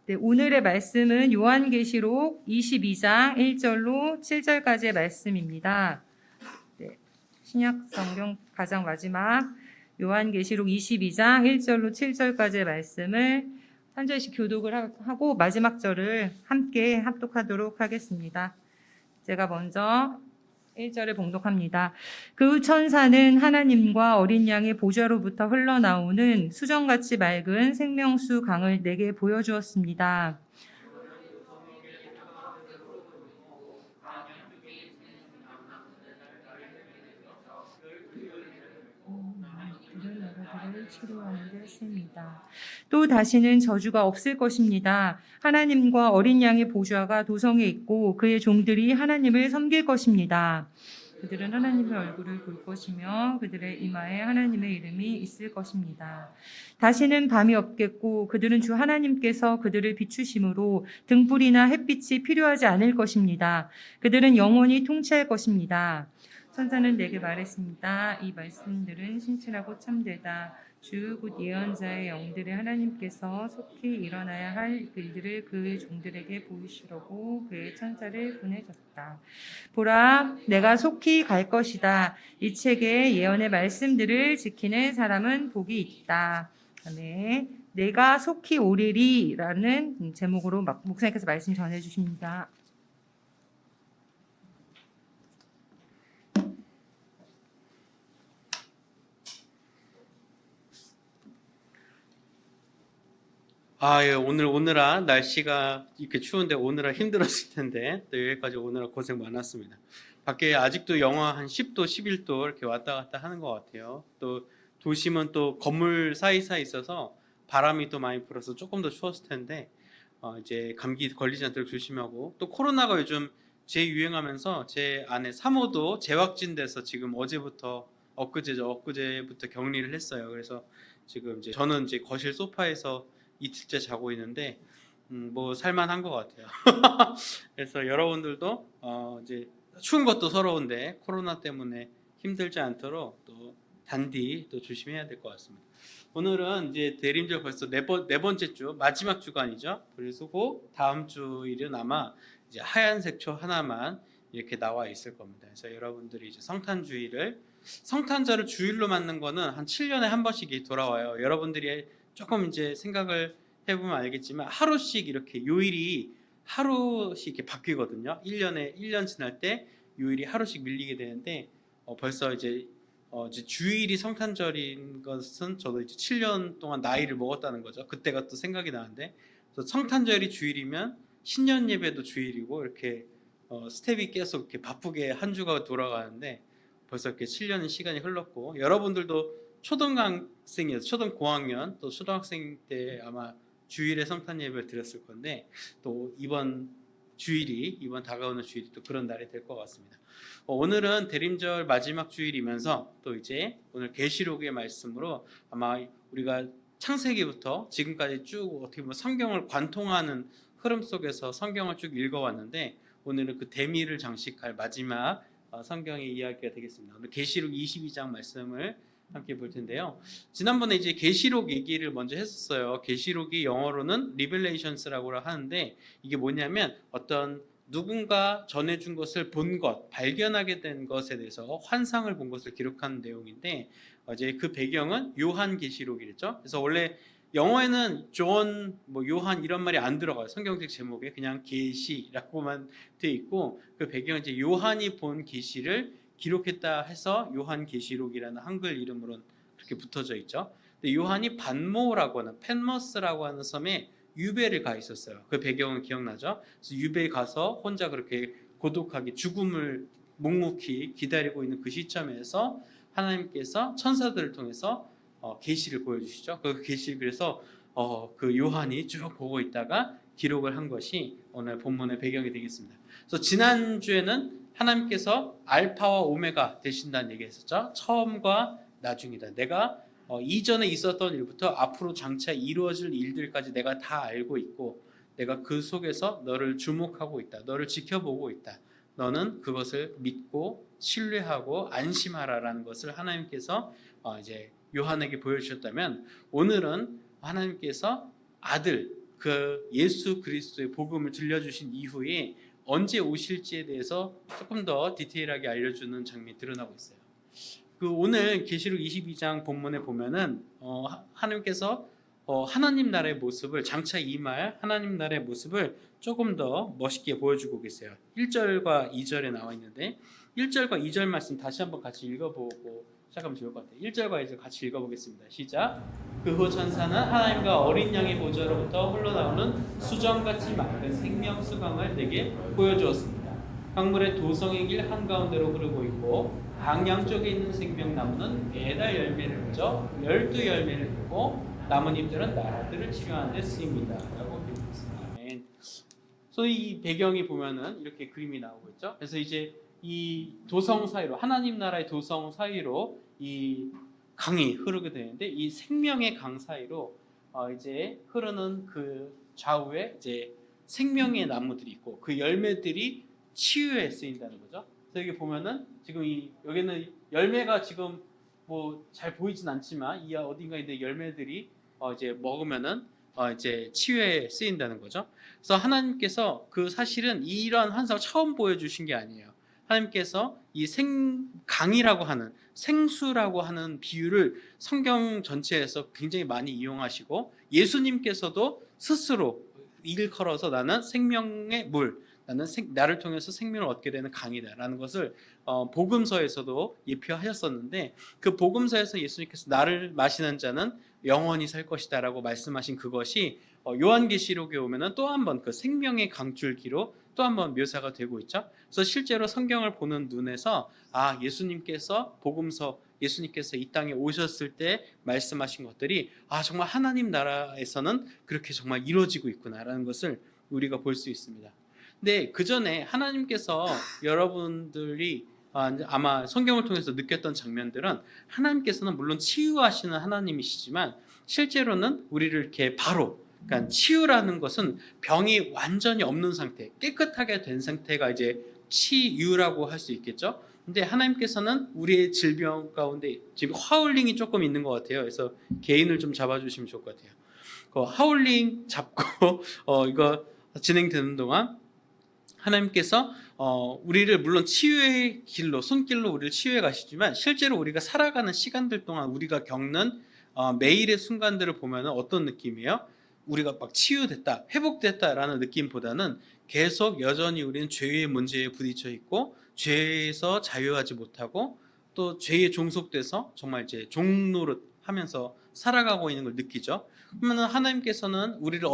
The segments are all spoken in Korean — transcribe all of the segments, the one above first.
네, 오늘의 말씀은 요한계시록 22장 1절로 7절까지의 말씀입니다. 네, 신약 성경 가장 마지막 요한계시록 22장 1절로 7절까지의 말씀을 한 절씩 교독을 하고 마지막 절을 함께 합독하도록 하겠습니다. 제가 먼저 1절을 봉독합니다. 그 천사는 하나님과 어린 양의 보좌로부터 흘러나오는 수정같이 맑은 생명수 강을 내게 보여주었습니다. 나라들을 치료하는 데 쓰입니다. 또 다시는 저주가 없을 것입니다. 하나님과 어린 양의 보좌가 도성에 있고 그의 종들이 하나님을 섬길 것입니다. 그들은 하나님의 얼굴을 볼 것이며 그들의 이마에 하나님의 이름이 있을 것입니다. 다시는 밤이 없겠고 그들은 주 하나님께서 그들을 비추심으로 등불이나 햇빛이 필요하지 않을 것입니다. 그들은 영원히 통치할 것입니다. 천사는 내게 말했습니다. 이 말씀들은 신실하고 참되다. 주 곧 예언자의 영들의 하나님께서 속히 일어나야 할 일들을 그 종들에게 보이시려고 그의 천사를 보내셨다. 보라, 내가 속히 갈 것이다. 이 책의 예언의 말씀들을 지키는 사람은 복이 있다. 그다음에 내가 속히 오리리라는 제목으로 목사님께서 말씀 전해 주십니다. 예, 오늘아 날씨가 이렇게 추운데 오늘아 힘들었을 텐데 또 여기까지 오느라 고생 많았습니다. 밖에 아직도 영하 한 10도, 11도 이렇게 왔다 갔다 하는 것 같아요. 또 도심은 또 건물 사이사이 있어서 바람이 또 많이 불어서 조금 더 추웠을 텐데 이제 감기 걸리지 않도록 조심하고, 또 코로나가 요즘 재유행하면서 제 아내 사모도 재확진돼서 지금 엊그제부터 격리를 했어요. 그래서 지금 이제 저는 이제 거실 소파에서 이틀째 자고 있는데 뭐 살만한 것 같아요. 그래서 여러분들도 이제 추운 것도 서러운데 코로나 때문에 힘들지 않도록 또 단디 또 조심해야 될 것 같습니다. 오늘은 이제 대림절 벌써 네 번째 주 마지막 주간이죠. 그래서 그 다음 주일은 아마 이제 하얀색 초 하나만 이렇게 나와 있을 겁니다. 그래서 여러분들이 이제 성탄절을 주일로 맞는 거는 한 7년에 한 번씩 돌아와요. 여러분들이 조금 이제 생각을 해보면 알겠지만 하루씩 이렇게 요일이 하루씩 이렇게 바뀌거든요. 1년 지날 때 요일이 하루씩 밀리게 되는데 벌써 이제 주일이 성탄절인 것은 저도 이제 7년 동안 나이를 먹었다는 거죠. 그때가 또 생각이 나는데, 성탄절이 주일이면 신년 예배도 주일이고 이렇게 스텝이 계속 이렇게 바쁘게 한 주가 돌아가는데 벌써 이렇게 7년의 시간이 흘렀고, 여러분들도 초등학생이어서 초등 고학년 또 초등학생 때 아마 주일에 성탄 예배를 드렸을 건데, 또 이번 다가오는 주일이 또 그런 날이 될 것 같습니다. 오늘은 대림절 마지막 주일이면서 또 이제 오늘 계시록의 말씀으로 아마 우리가 창세기부터 지금까지 쭉 어떻게 보면 성경을 관통하는 흐름 속에서 성경을 쭉 읽어왔는데, 오늘은 그 대미를 장식할 마지막 성경의 이야기가 되겠습니다. 오늘 계시록 22장 말씀을 함께 볼 텐데요. 지난번에 이제 계시록 얘기를 먼저 했었어요. 계시록이 영어로는 리벨레이션스라고 하는데, 이게 뭐냐면 어떤 누군가 전해준 것을 본 것, 발견하게 된 것에 대해서 환상을 본 것을 기록하는 내용인데, 이제 그 배경은 요한 계시록이랬죠. 그래서 원래 영어에는 존, 요한 이런 말이 안 들어가요. 성경책 제목에 그냥 계시라고만 돼 있고, 그 배경은 이제 요한이 본 계시를 기록했다 해서 요한계시록이라는 한글 이름으로 그렇게 붙어져 있죠. 근데 요한이 반모라고 하는 펜머스라고 하는 섬에 유배를 가 있었어요. 그 배경은 기억나죠? 그래서 유배에 가서 혼자 그렇게 고독하게 죽음을 묵묵히 기다리고 있는 그 시점에서 하나님께서 천사들을 통해서 계시를 보여주시죠. 그 계시, 그래서 그 요한이 쭉 보고 있다가 기록을 한 것이 오늘 본문의 배경이 되겠습니다. 그래서 지난주에는 하나님께서 알파와 오메가 되신다는 얘기했었죠. 처음과 나중이다. 내가 이전에 있었던 일부터 앞으로 장차 이루어질 일들까지 내가 다 알고 있고, 내가 그 속에서 너를 주목하고 있다. 너를 지켜보고 있다. 너는 그것을 믿고 신뢰하고 안심하라라는 것을 하나님께서 이제 요한에게 보여주셨다면, 오늘은 하나님께서 아들, 그 예수 그리스도의 복음을 들려주신 이후에 언제 오실지에 대해서 조금 더 디테일하게 알려주는 장면이 드러나고 있어요. 그 오늘 계시록 22장 본문에 보면은 하나님께서 하나님 나라의 모습을 장차 임할 하나님 나라의 모습을 조금 더 멋있게 보여주고 계세요. 1절과 2절에 나와 있는데 1절과 2절 말씀 다시 한번 같이 읽어보고 시작하면 좋을 것 같아요. 1절과 2절 같이 읽어보겠습니다. 시작. 그 후 천사는 하나님과 어린 양의 보좌로부터 흘러나오는 수정같이 맑은 생명 수강을 내게 보여주었습니다. 강물의 도성의 길 한가운데로 흐르고 있고 방향쪽에 있는 생명나무는 매달 열매를 맺어 12열매를 맺고 나뭇잎들은 나라들을 치료하는 데 쓰입니다. 라고 되어 있습니다. 아멘. 그래서 이 배경이 보면은 이렇게 그림이 나오고 있죠. 그래서 이제 이 도성 사이로 하나님 나라의 도성 사이로 이 강이 흐르게 되는데 이 생명의 강 사이로 이제 흐르는 그 좌우에 이제 생명의 나무들이 있고 그 열매들이 치유에 쓰인다는 거죠. 그래서 여기 보면은 지금 여기는 열매가 지금 뭐 잘 보이진 않지만 이 어딘가에 있는 열매들이 이제 먹으면은 이제 치유에 쓰인다는 거죠. 그래서 하나님께서 그 사실은 이러한 환상을 처음 보여주신 게 아니에요. 하나님께서 이 강이라고 하는 생수라고 하는 비유를 성경 전체에서 굉장히 많이 이용하시고 예수님께서도 스스로 일컬어서 나는 생명의 물, 나를 통해서 생명을 얻게 되는 강이다라는 것을 복음서에서도 예표하셨었는데 그 복음서에서 예수님께서 나를 마시는 자는 영원히 살 것이다라고 말씀하신 그것이 요한계시록에 오면은 또 한 번 그 생명의 강줄기로 또 한 번 묘사가 되고 있죠. 그래서 실제로 성경을 보는 눈에서 예수님께서 복음서 예수님께서 이 땅에 오셨을 때 말씀하신 것들이 정말 하나님 나라에서는 그렇게 정말 이루어지고 있구나라는 것을 우리가 볼 수 있습니다. 근데 그 전에 하나님께서 여러분들이 아마 성경을 통해서 느꼈던 장면들은 하나님께서는 물론 치유하시는 하나님이시지만 실제로는 우리를 이렇게 그러니까 치유라는 것은 병이 완전히 없는 상태, 깨끗하게 된 상태가 이제 치유라고 할 수 있겠죠. 근데 하나님께서는 우리의 질병 가운데 지금 하울링이 조금 있는 것 같아요. 그래서 개인을 좀 잡아주시면 좋을 것 같아요. 그 하울링 잡고 이거 진행되는 동안 하나님께서 우리를 물론 치유의 길로 손길로 우리를 치유해 가시지만 실제로 우리가 살아가는 시간들 동안 우리가 겪는 매일의 순간들을 보면 어떤 느낌이에요? 우리가 막 치유됐다, 회복됐다라는 느낌보다는 계속 여전히 우리는 죄의 문제에 부딪혀 있고 죄에서 자유하지 못하고 또 죄에 종속돼서 정말 이제 종노릇 하면서 살아가고 있는 걸 느끼죠. 그러면 하나님께서는 우리를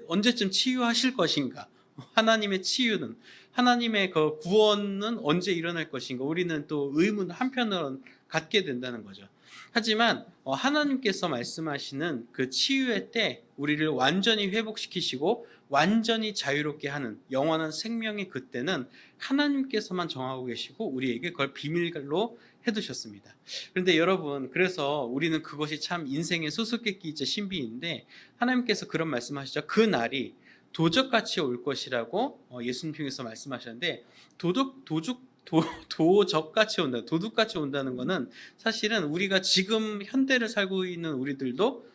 언제쯤 치유하실 것인가? 하나님의 치유는 하나님의 그 구원은 언제 일어날 것인가? 우리는 또 의문 한편으로는 갖게 된다는 거죠. 하지만 하나님께서 말씀하시는 그 치유의 때 우리를 완전히 회복시키시고 완전히 자유롭게 하는 영원한 생명의 그때는 하나님께서만 정하고 계시고 우리에게 그걸 비밀로 해두셨습니다. 그런데 여러분, 그래서 우리는 그것이 참 인생의 수수께끼이자 신비인데 하나님께서 그런 말씀하시죠. 그 날이 도적같이 올 것이라고 예수님 통해서 말씀하셨는데 도적같이 온다, 도둑같이 온다는 것은 사실은 우리가 지금 현대를 살고 있는 우리들도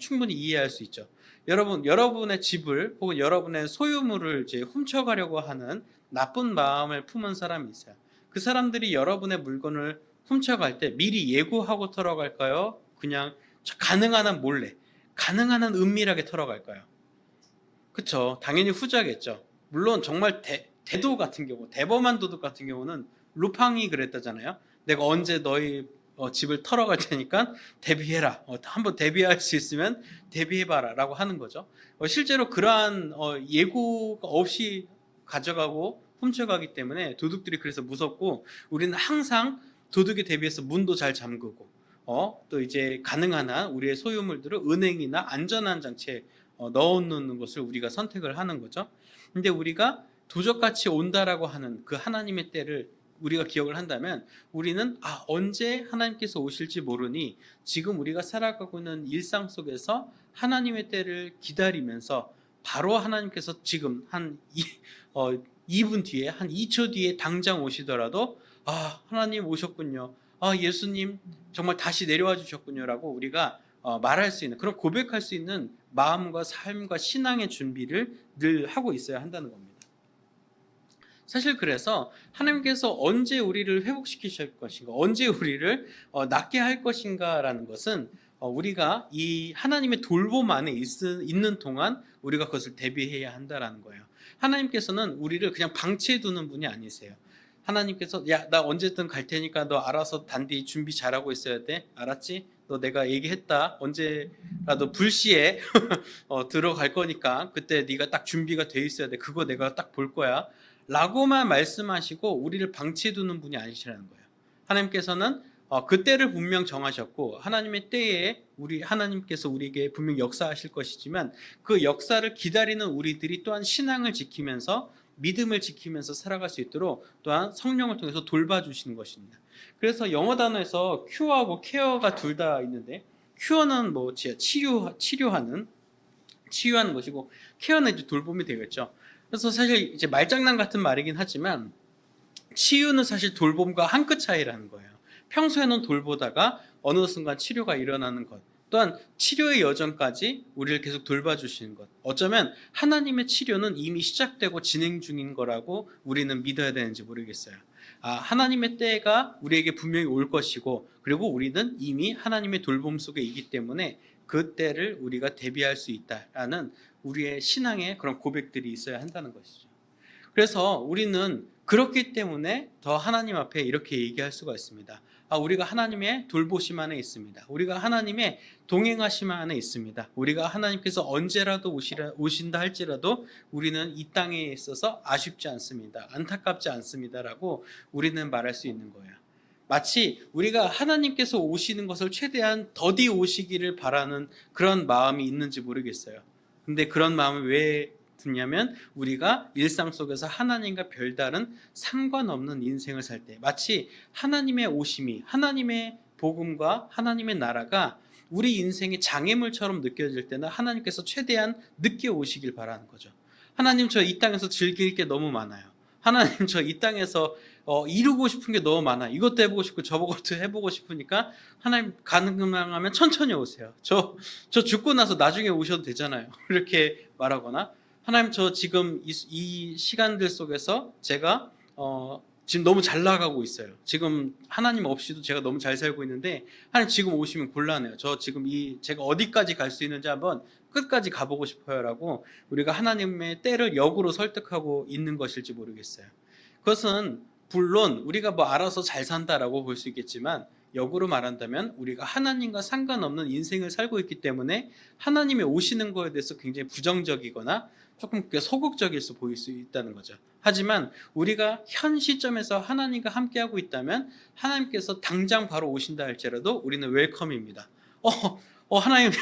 충분히 이해할 수 있죠. 여러분의 집을 혹은 여러분의 소유물을 이제 훔쳐가려고 하는 나쁜 마음을 품은 사람이 있어요. 그 사람들이 여러분의 물건을 훔쳐갈 때 미리 예고하고 털어갈까요? 그냥 가능한 한 몰래, 가능한 한 은밀하게 털어갈까요? 그쵸. 당연히 후자겠죠. 물론 정말 대도 같은 경우, 대범한 도둑 같은 경우는 루팡이 그랬다잖아요. 내가 언제 너희 집을 털어갈 테니까 대비해라. 한번 대비할 수 있으면 대비해봐라 라고 하는 거죠. 실제로 그러한 예고가 없이 가져가고 훔쳐가기 때문에 도둑들이 그래서 무섭고 우리는 항상 도둑에 대비해서 문도 잘 잠그고 또 이제 가능한 한 우리의 소유물들을 은행이나 안전한 장치에 넣어놓는 것을 우리가 선택을 하는 거죠. 근데 우리가 도적같이 온다라고 하는 그 하나님의 때를 우리가 기억을 한다면 우리는 언제 하나님께서 오실지 모르니 지금 우리가 살아가고 있는 일상 속에서 하나님의 때를 기다리면서 바로 하나님께서 지금 한 2분 뒤에 한 2초 뒤에 당장 오시더라도 하나님 오셨군요. 예수님 정말 다시 내려와 주셨군요 라고 우리가 말할 수 있는, 그런 고백할 수 있는 마음과 삶과 신앙의 준비를 늘 하고 있어야 한다는 겁니다. 사실 그래서 하나님께서 언제 우리를 회복시키실 것인가, 언제 우리를 낫게 할 것인가라는 것은 우리가 이 하나님의 돌봄 안에 있는 동안 우리가 그것을 대비해야 한다라는 거예요. 하나님께서는 우리를 그냥 방치해 두는 분이 아니세요. 하나님께서 야, 나 언제든 갈 테니까 너 알아서 단디 준비 잘하고 있어야 돼. 알았지? 너 내가 얘기했다. 언제라도 불시에 들어갈 거니까 그때 네가 딱 준비가 돼 있어야 돼. 그거 내가 딱 볼 거야. 라고만 말씀하시고 우리를 방치해 두는 분이 아니시라는 거예요. 하나님께서는 그 때를 분명 정하셨고 하나님의 때에 하나님께서 우리에게 분명 역사하실 것이지만 그 역사를 기다리는 우리들이 또한 신앙을 지키면서 믿음을 지키면서 살아갈 수 있도록 또한 성령을 통해서 돌봐주시는 것입니다. 그래서 영어 단어에서 큐어하고 케어가 둘 다 있는데 큐어는 뭐 치료하는 것이고 케어는 이제 돌봄이 되겠죠. 그래서 사실 이제 말장난 같은 말이긴 하지만 치유는 사실 돌봄과 한 끗 차이라는 거예요. 평소에는 돌보다가 어느 순간 치료가 일어나는 것, 또한 치료의 여정까지 우리를 계속 돌봐주시는 것. 어쩌면 하나님의 치료는 이미 시작되고 진행 중인 거라고 우리는 믿어야 되는지 모르겠어요. 하나님의 때가 우리에게 분명히 올 것이고 그리고 우리는 이미 하나님의 돌봄 속에 있기 때문에 그 때를 우리가 대비할 수 있다라는 우리의 신앙의 그런 고백들이 있어야 한다는 것이죠. 그래서 우리는 그렇기 때문에 더 하나님 앞에 이렇게 얘기할 수가 있습니다. 우리가 하나님의 돌보심 안에 있습니다. 우리가 하나님의 동행하심 안에 있습니다. 우리가 하나님께서 언제라도 오신다 할지라도 우리는 이 땅에 있어서 아쉽지 않습니다. 안타깝지 않습니다라고 우리는 말할 수 있는 거예요. 마치 우리가 하나님께서 오시는 것을 최대한 더디 오시기를 바라는 그런 마음이 있는지 모르겠어요. 근데 그런 마음을 왜 드냐면 우리가 일상 속에서 하나님과 별다른 상관없는 인생을 살 때 마치 하나님의 오심이 하나님의 복음과 하나님의 나라가 우리 인생의 장애물처럼 느껴질 때는 하나님께서 최대한 늦게 오시길 바라는 거죠. 하나님 저 이 땅에서 즐길 게 너무 많아요. 하나님 저 이 땅에서 이루고 싶은 게 너무 많아. 이것도 해보고 싶고 저것도 해보고 싶으니까 하나님 가능하면 천천히 오세요. 저 죽고 나서 나중에 오셔도 되잖아요. 이렇게 말하거나 하나님 저 지금 이 시간들 속에서 제가 지금 너무 잘 나가고 있어요. 지금 하나님 없이도 제가 너무 잘 살고 있는데 하나님 지금 오시면 곤란해요. 저 지금 제가 어디까지 갈 수 있는지 한번 끝까지 가보고 싶어요라고 우리가 하나님의 때를 역으로 설득하고 있는 것일지 모르겠어요. 그것은 물론 우리가 뭐 알아서 잘 산다라고 볼 수 있겠지만 역으로 말한다면 우리가 하나님과 상관없는 인생을 살고 있기 때문에 하나님이 오시는 거에 대해서 굉장히 부정적이거나 조금 소극적일 수 보일 수 있다는 거죠. 하지만 우리가 현 시점에서 하나님과 함께하고 있다면 하나님께서 당장 바로 오신다 할지라도 우리는 웰컴입니다. 하나님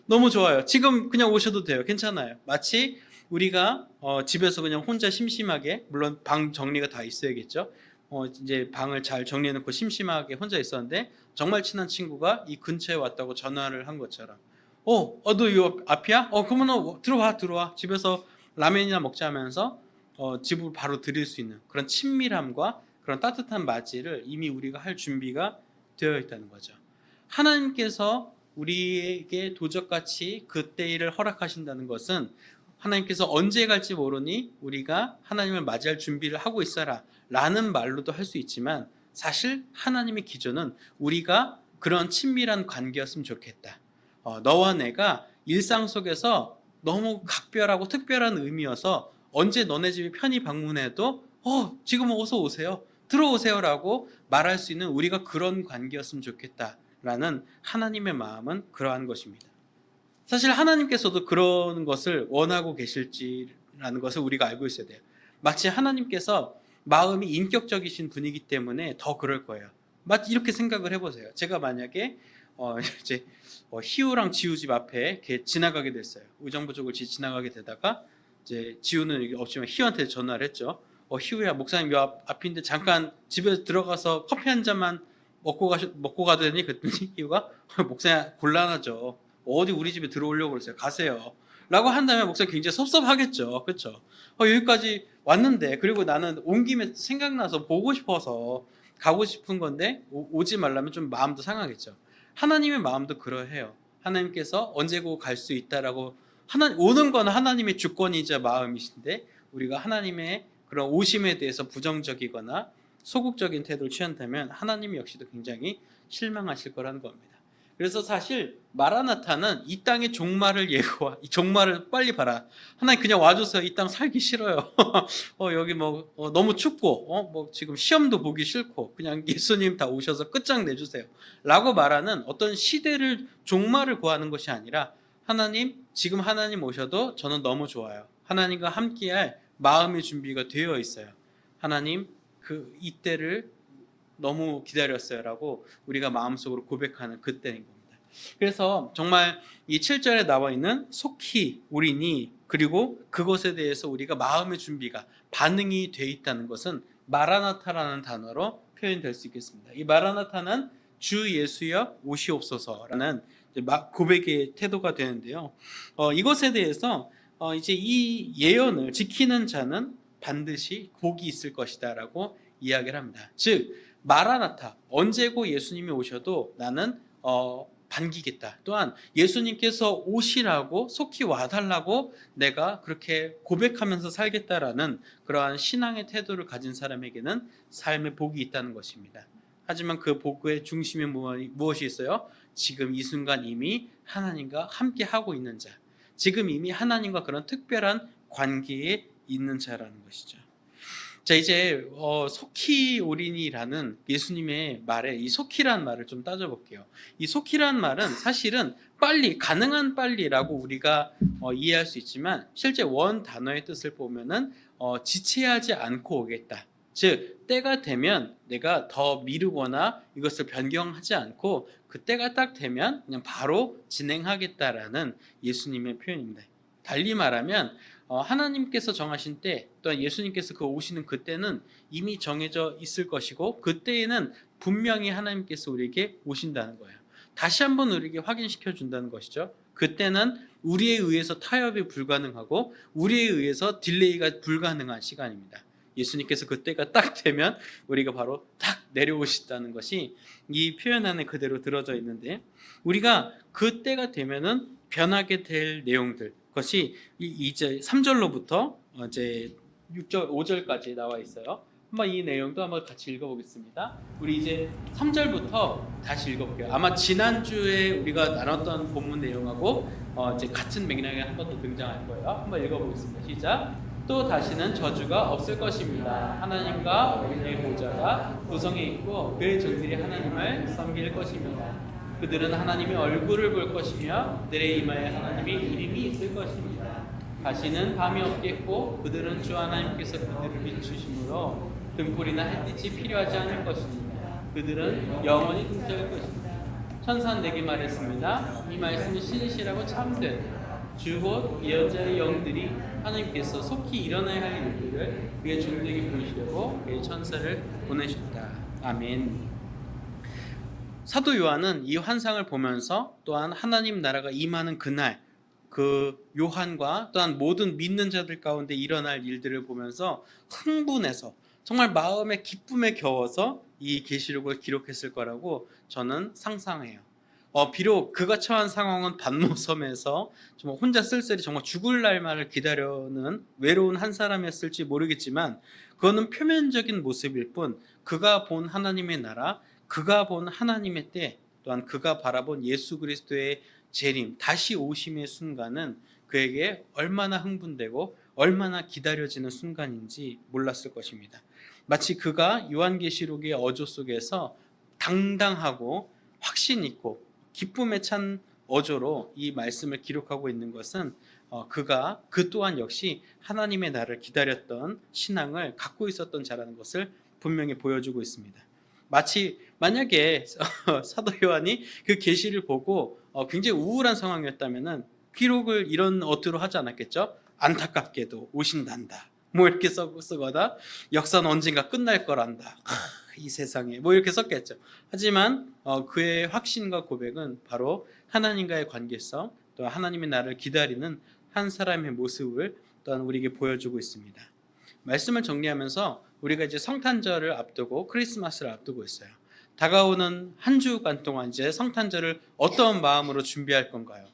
너무 좋아요. 지금 그냥 오셔도 돼요. 괜찮아요. 마치 우리가 집에서 그냥 혼자 심심하게 물론 방 정리가 다 있어야겠죠. 이제 방을 잘 정리해놓고 심심하게 혼자 있었는데 정말 친한 친구가 이 근처에 왔다고 전화를 한 것처럼 너 이 앞이야? 그러면 들어와. 집에서 라면이나 먹자 하면서 집을 바로 드릴 수 있는 그런 친밀함과 그런 따뜻한 맞이를 이미 우리가 할 준비가 되어 있다는 거죠. 하나님께서 우리에게 도적같이 그때를 허락하신다는 것은 하나님께서 언제 갈지 모르니 우리가 하나님을 맞이할 준비를 하고 있어라 라는 말로도 할 수 있지만 사실 하나님의 기조는 우리가 그런 친밀한 관계였으면 좋겠다. 너와 내가 일상 속에서 너무 각별하고 특별한 의미여서 언제 너네 집에 편히 방문해도 지금 어서 오세요. 들어오세요 라고 말할 수 있는 우리가 그런 관계였으면 좋겠다라는 하나님의 마음은 그러한 것입니다. 사실 하나님께서도 그런 것을 원하고 계실지라는 것을 우리가 알고 있어야 돼요. 마치 하나님께서 마음이 인격적이신 분이기 때문에 더 그럴 거예요. 마치 이렇게 생각을 해보세요. 제가 만약에 이제 희우랑 지우 집 앞에 이렇게 지나가게 됐어요. 의정부족을 지나가게 되다가 이제 지우는 없지만 희우한테 전화를 했죠. 희우야 목사님 요 앞인데 잠깐 집에 들어가서 커피 한 잔만 먹고 가도 되니? 그랬더니 희우가 목사님 곤란하죠. 어디 우리 집에 들어오려고 그러세요. 가세요. 라고 한다면 목사님 굉장히 섭섭하겠죠. 그렇죠? 여기까지 왔는데 그리고 나는 온 김에 생각나서 보고 싶어서 가고 싶은 건데 오지 말라면 좀 마음도 상하겠죠. 하나님의 마음도 그러해요. 하나님께서 언제고 갈 수 있다라고 오는 건 하나님의 주권이자 마음이신데 우리가 하나님의 그런 오심에 대해서 부정적이거나 소극적인 태도를 취한다면 하나님 역시도 굉장히 실망하실 거라는 겁니다. 그래서 사실 마라나타는 이 땅의 종말을 예고하, 이 종말을 빨리 봐라. 하나님 그냥 와줘서 이 땅 살기 싫어요. 여기 너무 춥고 지금 시험도 보기 싫고 그냥 예수님 다 오셔서 끝장내주세요. 라고 말하는 어떤 시대를 종말을 구하는 것이 아니라 하나님 지금 하나님 오셔도 저는 너무 좋아요. 하나님과 함께할 마음의 준비가 되어 있어요. 하나님 이때를 너무 기다렸어요라고 우리가 마음속으로 고백하는 그때인 겁니다. 그래서 정말 이 7절에 나와 있는 속히 우리니 그리고 그것에 대해서 우리가 마음의 준비가 반응이 돼 있다는 것은 마라나타라는 단어로 표현될 수 있겠습니다. 이 마라나타는 주 예수여 오시옵소서라는 고백의 태도가 되는데요. 이것에 대해서 이제 이 예언을 지키는 자는 반드시 복이 있을 것이다라고 이야기를 합니다. 즉 마라나타 언제고 예수님이 오셔도 나는 반기겠다. 또한 예수님께서 오시라고 속히 와달라고 내가 그렇게 고백하면서 살겠다라는 그러한 신앙의 태도를 가진 사람에게는 삶의 복이 있다는 것입니다. 하지만 그 복의 중심에 무엇이 있어요? 지금 이 순간 이미 하나님과 함께 하고 있는 자, 지금 이미 하나님과 그런 특별한 관계에 있는 자라는 것이죠. 자, 이제 속히 오리니라는 예수님의 말에 이 속히란 말을 좀 따져볼게요. 이 속히란 말은 사실은 빨리, 가능한 빨리라고 우리가 이해할 수 있지만 실제 원 단어의 뜻을 보면은 지체하지 않고 오겠다. 즉 때가 되면 내가 더 미루거나 이것을 변경하지 않고 그 때가 딱 되면 그냥 바로 진행하겠다라는 예수님의 표현입니다. 달리 말하면 하나님께서 정하신 때 또한 예수님께서 오시는 그때는 이미 정해져 있을 것이고 그때에는 분명히 하나님께서 우리에게 오신다는 거예요. 다시 한번 우리에게 확인시켜 준다는 것이죠. 그때는 우리에 의해서 타협이 불가능하고 우리에 의해서 딜레이가 불가능한 시간입니다. 예수님께서 그때가 딱 되면 우리가 바로 딱 내려오시다는 것이 이 표현 안에 그대로 들어져 있는데 우리가 그때가 되면은 변하게 될 내용들 것이 이제 3절로부터 이제 6절, 5절까지 나와 있어요. 한번 이 내용도 한번 같이 읽어보겠습니다. 우리 이제 3절부터 다시 읽어볼게요. 아마 지난주에 우리가 나눴던 본문 내용하고 이제 같은 맥락에 한 번 더 등장할 거예요. 한번 읽어보겠습니다. 시작. 또 다시는 저주가 없을 것입니다. 하나님과 어린이의 보좌가 구성에 있고 그의 종들이 하나님을 섬길 것입니다. 그들은 하나님의 얼굴을 볼 것이며 그들의 이마에 하나님의 이름이 있을 것입니다. 다시는 밤이 없겠고 그들은 주 하나님께서 그들을 비추심으로 등불이나 햇빛이 필요하지 않을 것입니다. 그들은 영원히 등장할 것입니다. 천사는 내게 말했습니다. 이 말씀이 신이시라고 참된 주 곧 예언자의 영들이 하나님께서 속히 일어나야 할 일들을 그의 종들에게 보이시려고 그의 천사를 보내셨다. 아멘. 사도 요한은 이 환상을 보면서 또한 하나님 나라가 임하는 그날 그 요한과 또한 모든 믿는 자들 가운데 일어날 일들을 보면서 흥분해서 정말 마음의 기쁨에 겨워서 이 계시록을 기록했을 거라고 저는 상상해요. 비록 그가 처한 상황은 반모섬에서 정말 혼자 쓸쓸히 정말 죽을 날만을 기다려는 외로운 한 사람이었을지 모르겠지만 그거는 표면적인 모습일 뿐 그가 본 하나님의 나라, 그가 본 하나님의 때 또한 그가 바라본 예수 그리스도의 재림, 다시 오심의 순간은 그에게 얼마나 흥분되고 얼마나 기다려지는 순간인지 몰랐을 것입니다. 마치 그가 요한계시록의 어조 속에서 당당하고 확신 있고 기쁨에 찬 어조로 이 말씀을 기록하고 있는 것은 그가 그 또한 역시 하나님의 나라를 기다렸던 신앙을 갖고 있었던 자라는 것을 분명히 보여주고 있습니다. 마치 만약에 사도 요한이 그 계시를 보고 굉장히 우울한 상황이었다면은 기록을 이런 어투로 하지 않았겠죠? 안타깝게도 오신단다. 뭐 이렇게 쓰거나 역사는 언젠가 끝날 거란다. 이 세상에 뭐 이렇게 썼겠죠. 하지만 그의 확신과 고백은 바로 하나님과의 관계성, 또 하나님의 나를 기다리는 한 사람의 모습을 또한 우리에게 보여주고 있습니다. 말씀을 정리하면서 우리가 이제 성탄절을 앞두고 크리스마스를 앞두고 있어요. 다가오는 한 주간 동안 이제 성탄절을 어떤 마음으로 준비할 건가요?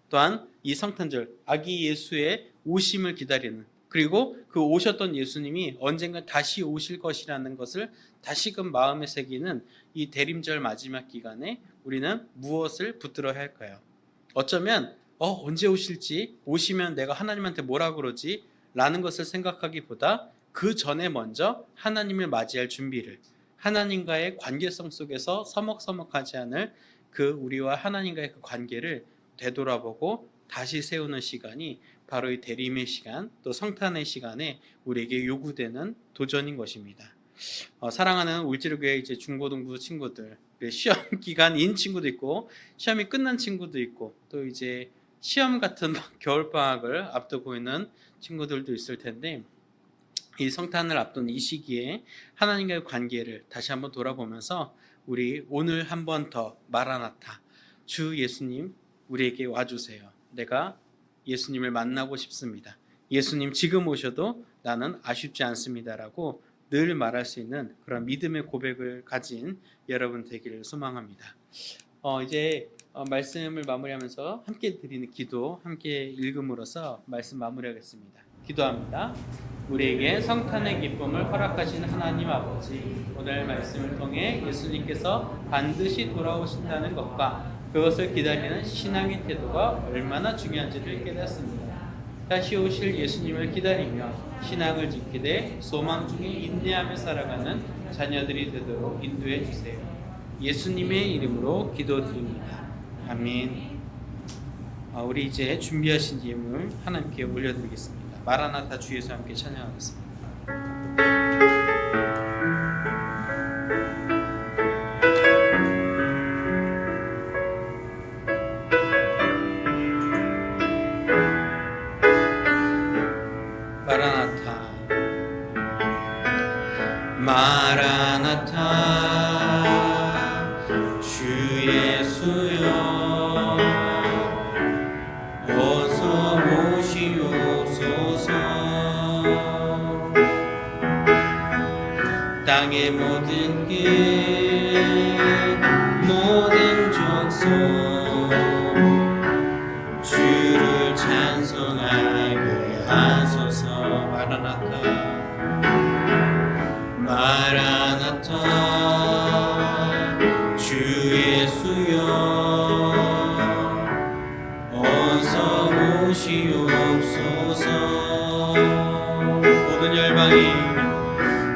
또한 이 성탄절 아기 예수의 오심을 기다리는, 그리고 그 오셨던 예수님이 언젠가 다시 오실 것이라는 것을 다시금 마음에 새기는 이 대림절 마지막 기간에 우리는 무엇을 붙들어야 할까요? 어쩌면 언제 오실지, 오시면 내가 하나님한테 뭐라 그러지? 라는 것을 생각하기보다 그 전에 먼저 하나님을 맞이할 준비를, 하나님과의 관계성 속에서 서먹서먹하지 않을 그 우리와 하나님과의 그 관계를 되돌아보고 다시 세우는 시간이 바로 이 대림의 시간, 또 성탄의 시간에 우리에게 요구되는 도전인 것입니다. 사랑하는 울지르교회 이제 중고등부 친구들, 시험 기간인 친구도 있고 시험이 끝난 친구도 있고 또 이제 시험 같은 겨울 방학을 앞두고 있는 친구들도 있을 텐데, 이 성탄을 앞둔 이 시기에 하나님과의 관계를 다시 한번 돌아보면서 우리 오늘 한 번 더 마라나타, 주 예수님 우리에게 와주세요. 내가 예수님을 만나고 싶습니다. 예수님 지금 오셔도 나는 아쉽지 않습니다라고 늘 말할 수 있는 그런 믿음의 고백을 가진 여러분 되기를 소망합니다. 이제 말씀을 마무리하면서 함께 드리는 기도 함께 읽음으로써 말씀 마무리하겠습니다. 기도합니다. 우리에게 성탄의 기쁨을 허락하신 하나님 아버지, 오늘 말씀을 통해 예수님께서 반드시 돌아오신다는 것과 그것을 기다리는 신앙의 태도가 얼마나 중요한지를 깨닫습니다. 다시 오실 예수님을 기다리며 신앙을 지키되 소망 중에 인내하며 살아가는 자녀들이 되도록 인도해 주세요. 예수님의 이름으로 기도드립니다. 아멘. 우리 이제 준비하신 예물 하나님께 올려드리겠습니다. 마라나타 주 예수 함께 찬양하겠습니다. 마라나타 마라나타 주 예수여 어서 오시옵소서. 땅의 모든 끝 모든 족속 주를 찬송하게 하소서. 마라나타 마라나타 주 예수여 어서 오시옵소서.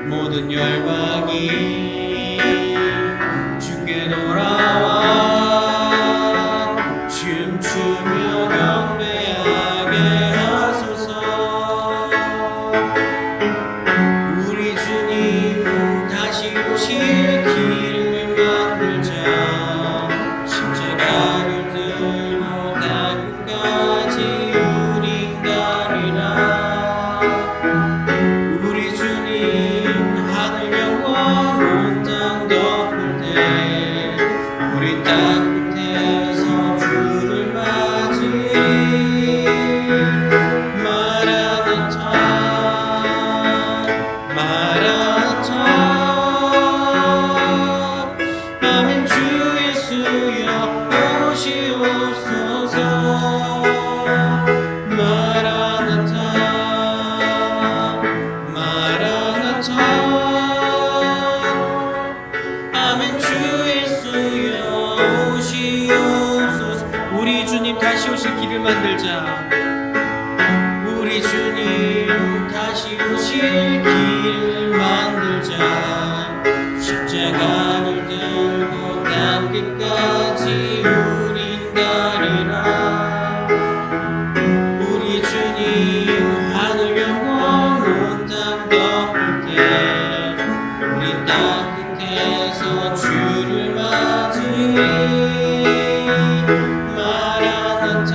모든 열방이 주께 돌아와 춤추며 경배하게 하소서. 우리 주님 다시 오실 길을 만들자. 십자가를 들고 땅끝까지 우리 가리라. 우리 주님 하늘 영원 온 땅 덮을 때 우리 땅 끝에서 주를 맞으리. 마라나타 마라나타 아멘. 주 예수여 오시옵소서. 마라나타 마라나타 아멘. 주 예수여 오시옵소서. 우리 주님 다시 오실 길을 만들자. 우리 주님 다시 오실 길을 만들자. 십자가를 들고 땅끝까지 우린 가리라. 우리 주님 하늘 영원 온 땅 덮을 때 우리 땅 끝에서 주를 맞으리. 마라나타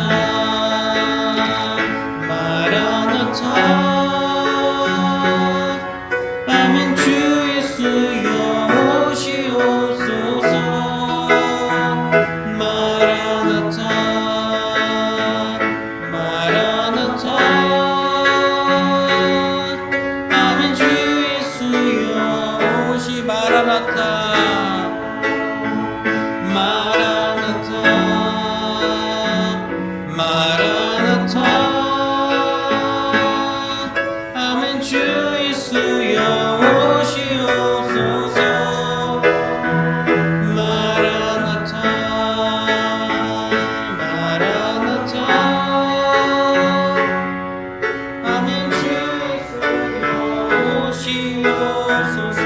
주시옵소서.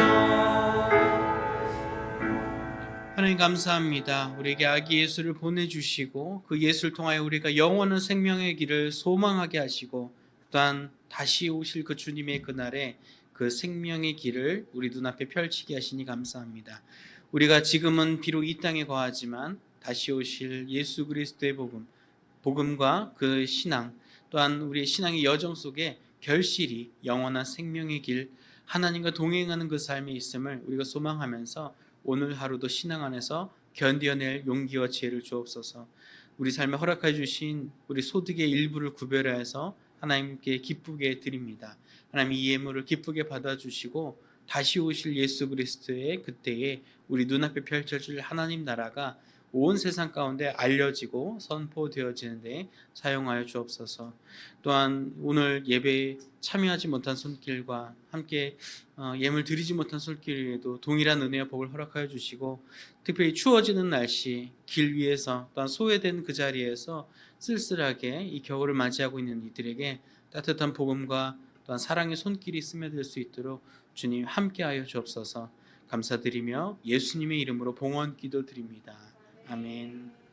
하나님 감사합니다. 우리에게 아기 예수를 보내주시고 그 예수를 통하여 우리가 영원한 생명의 길을 소망하게 하시고 또한 다시 오실 그 주님의 그날에 그 생명의 길을 우리 눈앞에 펼치게 하시니 감사합니다. 우리가 지금은 비록 이 땅에 거하지만 다시 오실 예수 그리스도의 복음과 그 신앙 또한 우리의 신앙의 여정 속에 결실이 영원한 생명의 길 하나님과 동행하는 그 삶에 있음을 우리가 소망하면서 오늘 하루도 신앙 안에서 견뎌낼 용기와 지혜를 주옵소서. 우리 삶에 허락해 주신 우리 소득의 일부를 구별해서 하나님께 기쁘게 드립니다. 하나님 이 예물을 기쁘게 받아주시고 다시 오실 예수 그리스도의 그때에 우리 눈앞에 펼쳐질 하나님 나라가 온 세상 가운데 알려지고 선포되어지는 데 사용하여 주옵소서. 또한 오늘 예배에 참여하지 못한 손길과 함께 예물 드리지 못한 손길에도 동일한 은혜와 복을 허락하여 주시고 특별히 추워지는 날씨 길 위에서 또한 소외된 그 자리에서 쓸쓸하게 이 겨울을 맞이하고 있는 이들에게 따뜻한 복음과 또한 사랑의 손길이 스며들 수 있도록 주님 함께하여 주옵소서. 감사드리며 예수님의 이름으로 봉헌 기도드립니다. 아멘.